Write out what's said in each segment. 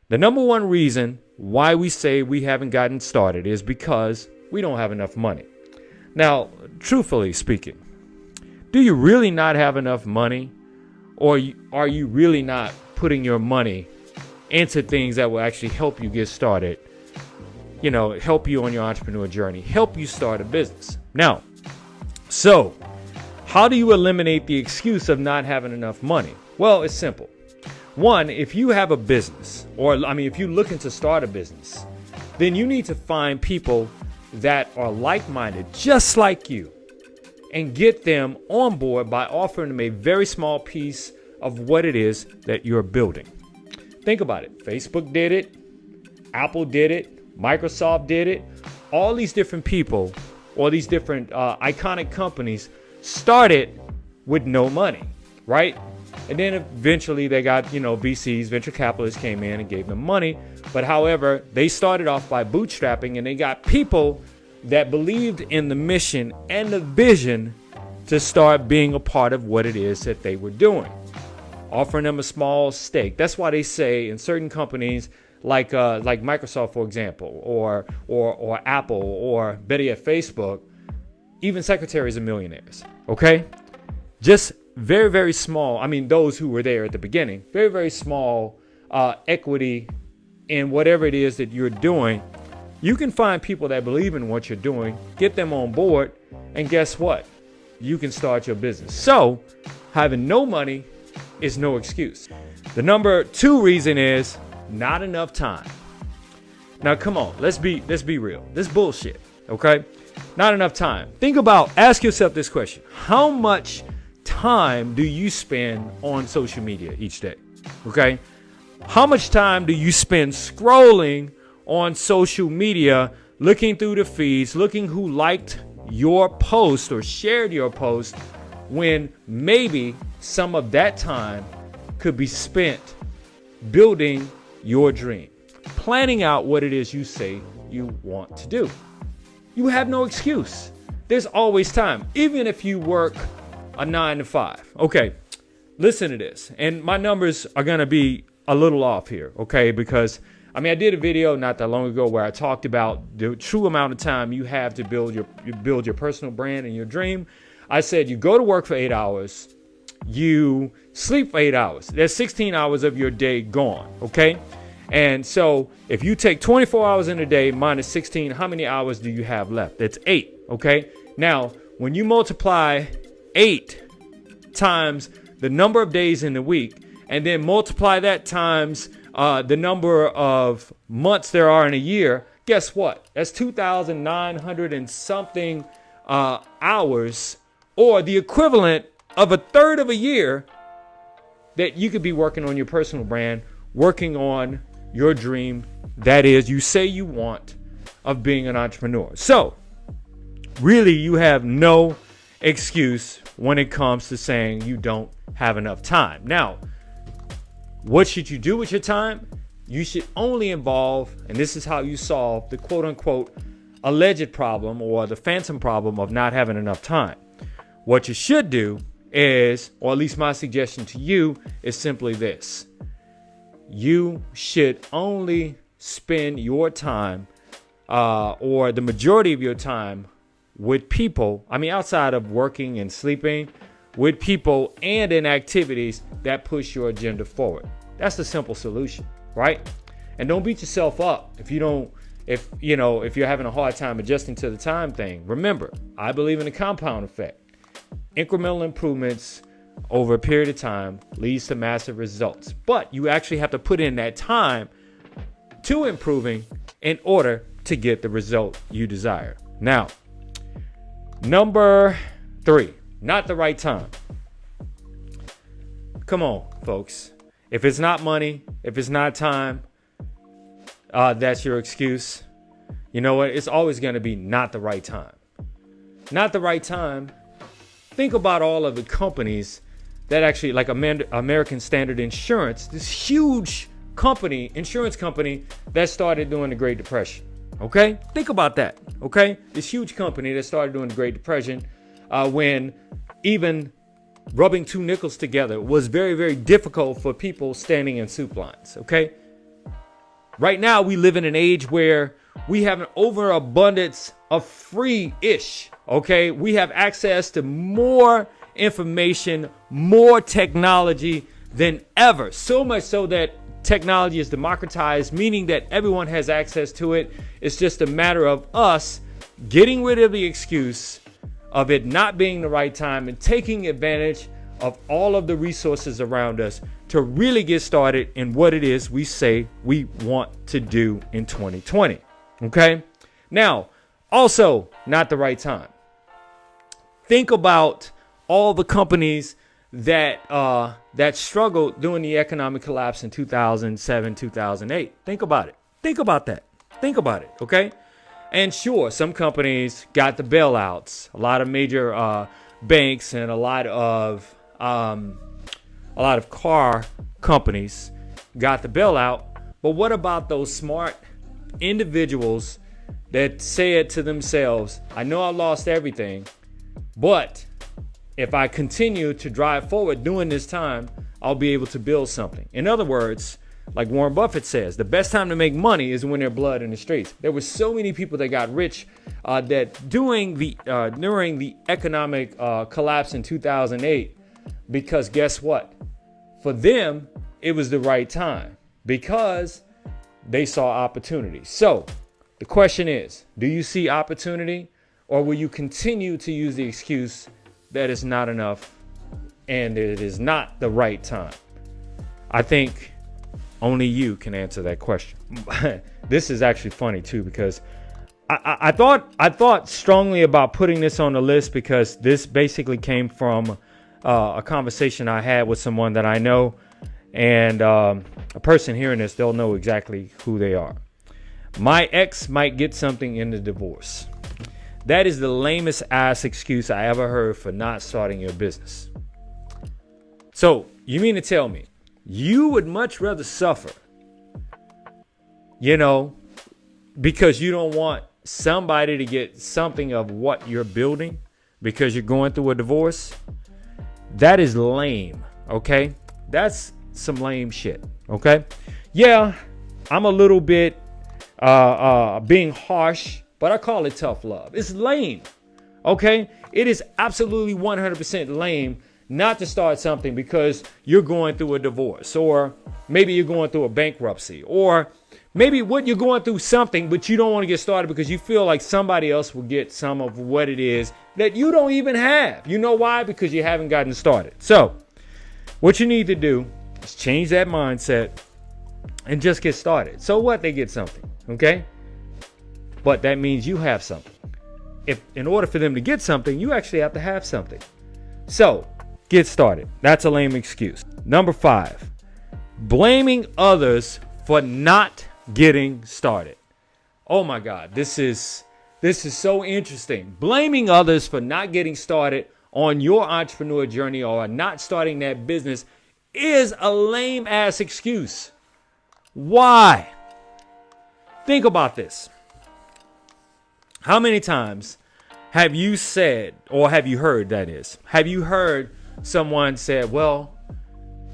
The number one reason why we say we haven't gotten started is because we don't have enough money. Now, truthfully speaking, do you really not have enough money? Or are you really not putting your money into things that will actually help you get started? You know, help you on your entrepreneur journey, help you start a business. Now, so how do you eliminate the excuse of not having enough money? Well, it's simple. One, if you have a business, if you're looking to start a business, then you need to find people that are like-minded, just like you, and get them on board by offering them a very small piece of what it is that you're building. Think about it. Facebook did it. Apple did it. Microsoft did it. All these different people, or these different iconic companies started with no money, right? And then eventually they got, VCs, venture capitalists came in and gave them money. But however, they started off by bootstrapping, and they got people that believed in the mission and the vision to start being a part of what it is that they were doing, offering them a small stake. That's why they say in certain companies like Microsoft, for example, or Apple, or better yet, Facebook, even secretaries are millionaires. Okay, just very, very small. Those who were there at the beginning, very, very small equity in whatever it is that you're doing. You can find people that believe in what you're doing, get them on board, and guess what? You can start your business. So having no money is no excuse. The number two reason is not enough time. Now, come on, let's be real. This bullshit, okay? Not enough time. Ask yourself this question. How much time do you spend on social media each day? Okay? How much time do you spend scrolling on social media, looking through the feeds, looking who liked your post or shared your post, when maybe some of that time could be spent building your dream, planning out what it is you say you want to do? You have no excuse. There's always time, even if you work a 9 to 5. Okay, listen to this. And my numbers are going to be a little off here, okay? Because, I did a video not that long ago where I talked about the true amount of time you have to build your personal brand and your dream. I said you go to work for 8 hours, you sleep for 8 hours. There's 16 hours of your day gone, okay? And so if you take 24 hours in a day minus 16, how many hours do you have left? That's 8, okay? Now, when you multiply 8 times the number of days in the week, and then multiply that times the number of months there are in a year, guess what? That's 2,900 and something hours, or the equivalent of a third of a year that you could be working on your personal brand, working on your dream, that is, you say you want, of being an entrepreneur. So, really, you have no excuse when it comes to saying you don't have enough time. Now, what should you do with your time? You should only involve, and this is how you solve the quote unquote alleged problem or the phantom problem of not having enough time. What you should do is, or at least my suggestion to you, is simply this. You should only spend your time or the majority of your time with people, outside of working and sleeping, with people and in activities that push your agenda forward. That's the simple solution, right? And don't beat yourself up if you're having a hard time adjusting to the time thing. Remember, I believe in the compound effect. Incremental improvements over a period of time leads to massive results. But you actually have to put in that time to improving in order to get the result you desire. Now, number 3, not the right time. Come on, folks. If it's not money, if it's not time, that's your excuse. You know what? It's always going to be not the right time. Not the right time. Think about all of the companies that actually, like American Standard Insurance, this huge company, insurance company that started during the Great Depression. Okay? Think about that. Okay? This huge company that started during the Great Depression, when even rubbing 2 nickels together was very, very difficult for people standing in soup lines. Okay? Right now, we live in an age where we have an overabundance of free-ish, okay? We have access to more information, more technology than ever. So much so that technology is democratized, meaning that everyone has access to it. It's just a matter of us getting rid of the excuse of it not being the right time and taking advantage of all of the resources around us to really get started in what it is we say we want to do in 2020. Okay? Now, also not the right time. Think about all the companies that struggled during the economic collapse in 2007, 2008. Think about it. Think about that. Think about it, okay? And sure, some companies got the bailouts. A lot of major banks and a lot of car companies got the bailout. But what about those smart individuals that said to themselves, I know I lost everything, but if I continue to drive forward during this time, I'll be able to build something. In other words, like Warren Buffett says, the best time to make money is when there's blood in the streets. There were so many people that got rich that during the economic collapse in 2008, because guess what? For them, it was the right time because they saw opportunity. So the question is, do you see opportunity, or will you continue to use the excuse that it's not enough and it is not the right time? I think only you can answer that question. This is actually funny too, because I thought strongly about putting this on the list, because this basically came from a conversation I had with someone that I know, and a person hearing this, they'll know exactly who they are. My ex might get something in the divorce. That is the lamest ass excuse I ever heard for not starting your business. So you mean to tell me you would much rather suffer, because you don't want somebody to get something of what you're building because you're going through a divorce? That is lame, okay? That's some lame shit, okay? Yeah, I'm a little bit being harsh, but I call it tough love. It's lame, okay? It is absolutely 100% lame not to start something because you're going through a divorce, or maybe you're going through a bankruptcy, or maybe you're going through something, but you don't want to get started because you feel like somebody else will get some of what it is that you don't even have. You know why? Because you haven't gotten started. So what you need to do is change that mindset and just get started. So what? They get something, okay? But that means you have something. If in order for them to get something, you actually have to have something. So get started. That's a lame excuse. Number 5, blaming others for not getting started. Oh my God, this is so interesting. Blaming others for not getting started on your entrepreneur journey or not starting that business is a lame ass excuse. Why? Think about this. How many times have you said, or have you heard, that is, have you heard someone say, well,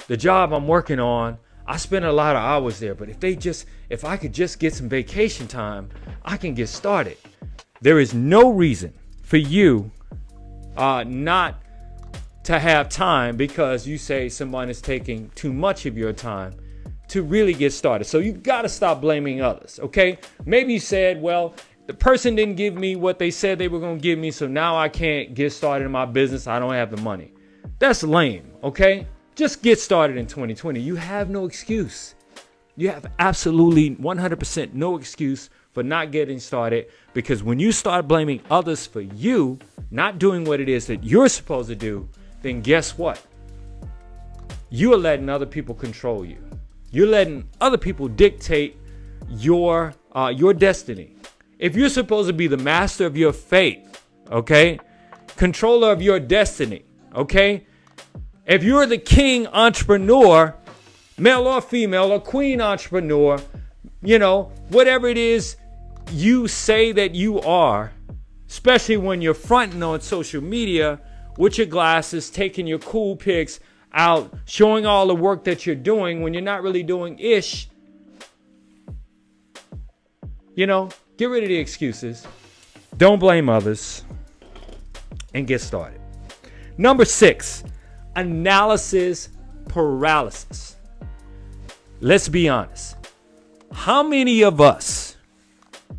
the job I'm working on, I spend a lot of hours there, but if I could just get some vacation time, I can get started. There is no reason for you not to have time because you say someone is taking too much of your time to really get started. So you got to stop blaming others, okay? Maybe you said, well, the person didn't give me what they said they were going to give me, so now I can't get started in my business. I don't have the money. That's lame, okay? Just get started in 2020. You have no excuse. You have absolutely 100% no excuse for not getting started, because when you start blaming others for you not doing what it is that you're supposed to do, then guess what? You are letting other people control you. You're letting other people dictate your destiny. If you're supposed to be the master of your fate, okay, controller of your destiny, okay, if you're the king entrepreneur, male or female, or queen entrepreneur, whatever it is you say that you are, especially when you're fronting on social media with your glasses, taking your cool pics out, showing all the work that you're doing when you're not really doing ish, Get rid of the excuses. Don't blame others. And get started. Number 6, analysis paralysis. Let's be honest. How many of us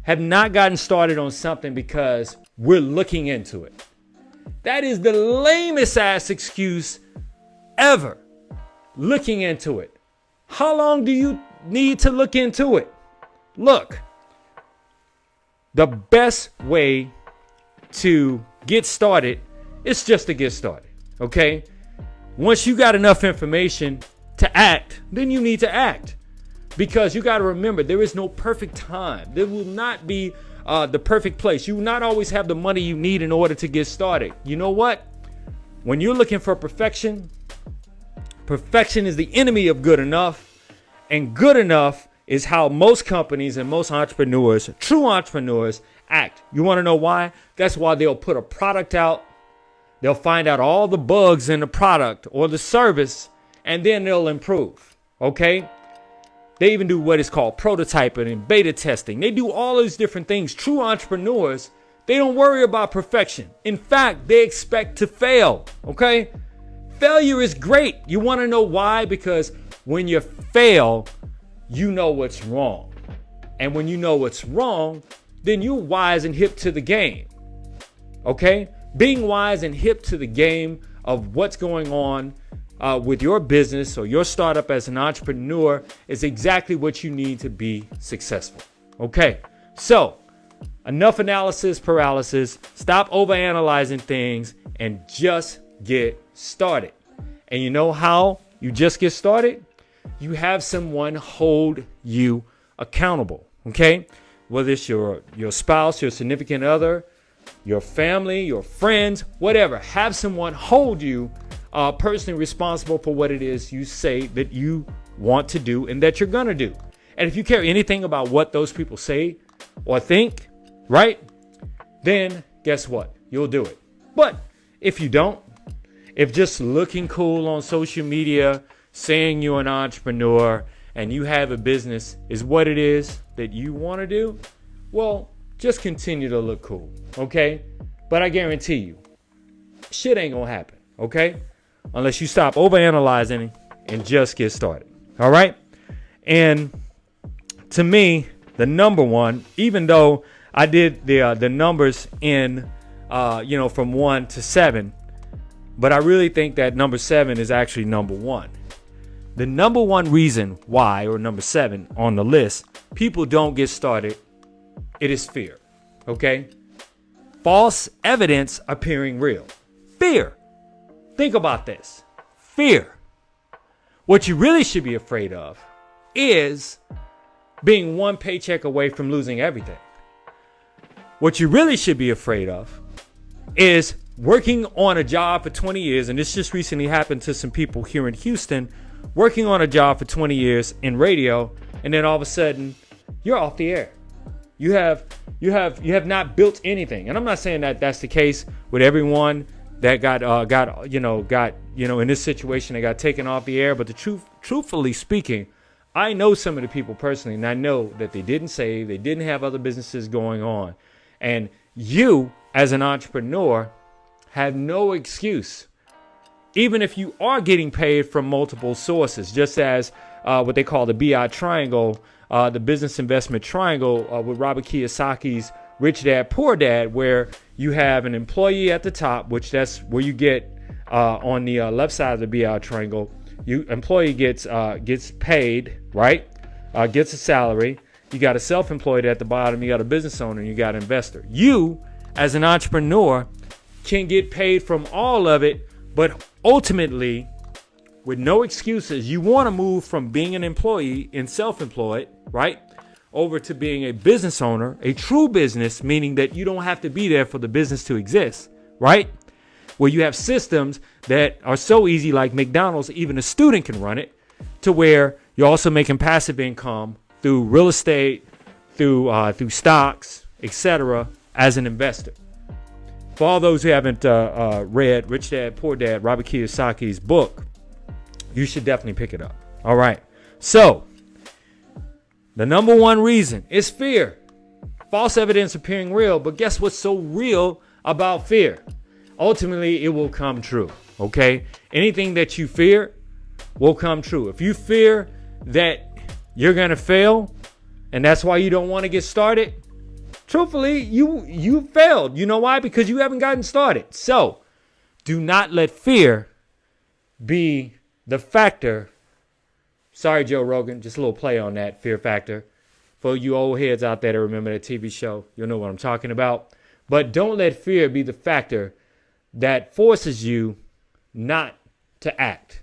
have not gotten started on something because we're looking into it? That is the lamest ass excuse ever. Looking into it. How long do you need to look into it? Look, the best way to get started is just to get started. Okay? Once you got enough information to act, then you need to act. Because you got to remember, there is no perfect time. There will not be the perfect place. You will not always have the money you need in order to get started. You know what? When you're looking for perfection, perfection is the enemy of good enough. And good enough is how most companies and most entrepreneurs, true entrepreneurs, act. You want to know why? That's why they'll put a product out. They'll find out all the bugs in the product or the service, and then they'll improve. Okay? They even do what is called prototyping and beta testing. They do all these different things. True entrepreneurs, they don't worry about perfection. In fact, they expect to fail. Okay? Failure is great. You want to know why? Because when you fail, you know what's wrong. And when you know what's wrong, then you're wise and hip to the game. Okay? Being wise and hip to the game of what's going on with your business or your startup as an entrepreneur is exactly what you need to be successful. Okay, so enough analysis paralysis. Stop overanalyzing things and just get started. And you know how you just get started? You have someone hold you accountable. Okay, whether it's your spouse, your significant other, your family, your friends, whatever. Have someone hold you personally responsible for what it is you say that you want to do and that you're going to do. And if you care anything about what those people say or think, right, then guess what? You'll do it. But if you don't, if just looking cool on social media, saying you're an entrepreneur and you have a business is what it is that you want to do, well, just continue to look cool, okay? But I guarantee you, shit ain't gonna happen, okay? Unless you stop overanalyzing and just get started, all right? And to me, the number one, even though I did the numbers in, from 1 to 7, but I really think that number 7 is actually number 1. The number one reason why, or number 7 on the list, people don't get started, it is fear, okay? False evidence appearing real. Fear. Think about this. Fear. What you really should be afraid of is being one paycheck away from losing everything. What you really should be afraid of is working on a job for 20 years, and this just recently happened to some people here in Houston, working on a job for 20 years in radio, and then all of a sudden, you're off the air. You have not built anything. And I'm not saying that that's the case with everyone that got in this situation, they got taken off the air. But truthfully speaking, I know some of the people personally, and I know that they didn't save, they didn't have other businesses going on. And you, as an entrepreneur, have no excuse. Even if you are getting paid from multiple sources, just as what they call the BI triangle, the business investment triangle with Robert Kiyosaki's Rich Dad, Poor Dad, where you have an employee at the top, which that's where you get on the left side of the BI triangle. Employee gets paid, right? Gets a salary. You got a self-employed at the bottom. You got a business owner. And you got an investor. You, as an entrepreneur, can get paid from all of it, but ultimately, with no excuses, you want to move from being an employee and self-employed, right, over to being a business owner, a true business, meaning that you don't have to be there for the business to exist, right? Where you have systems that are so easy, like McDonald's, even a student can run it, to where you're also making passive income through real estate, through stocks, etc., as an investor. For all those who haven't read Rich Dad, Poor Dad, Robert Kiyosaki's book, you should definitely pick it up. All right. So, the number one reason is fear. false evidence appearing real. But guess what's so real about fear? Ultimately, it will come true. Okay? Anything that you fear will come true. If you fear that you're going to fail, and that's why you don't want to get started, truthfully, you failed. You know why? Because you haven't gotten started. So, do not let fear be the factor. Sorry, Joe Rogan, just a little play on that fear factor. For you old heads out there that remember that TV show, you'll know what I'm talking about. But don't let fear be the factor that forces you not to act.